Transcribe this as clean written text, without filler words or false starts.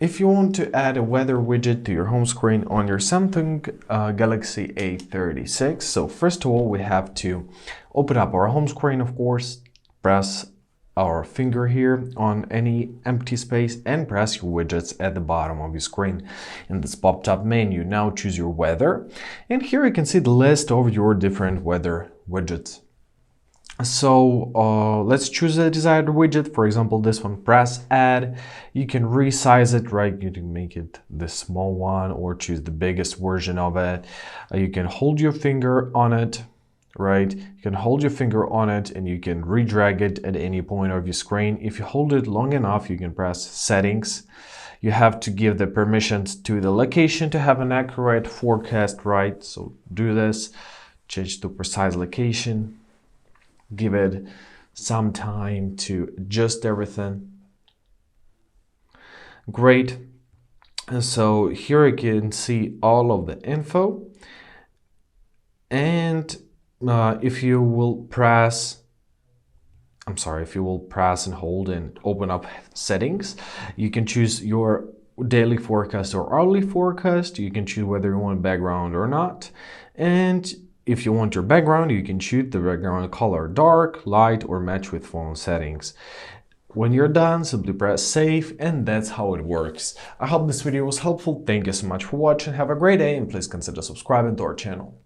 If you want to add a weather widget to your home screen on your Samsung Galaxy A36, so first of all, we have to open up our home screen, of course, press our finger here on any empty space and press your widgets at the bottom of your screen. In this pop-up menu, now choose your weather, and here you can see the list of your different weather widgets. So let's choose a desired widget. For example, this one, press add. You can resize it, right? You can make it the small one or choose the biggest version of it. You can hold your finger on it, right? You can hold your finger on it and you can redrag it at any point of your screen. If you hold it long enough, you can press settings. You have to give the permissions to the location to have an accurate forecast, right? So do this, change to precise location. Give it some time to adjust everything. Great. And so here you can see all of the info. And if you will press and hold and open up settings, you can choose your daily forecast or hourly forecast. You can choose whether you want background or not. And if you want your background, you can choose the background color dark, light, or match with phone settings. When you're done, simply press save, and that's how it works. I hope this video was helpful. Thank you so much for watching. Have a great day, and please consider subscribing to our channel.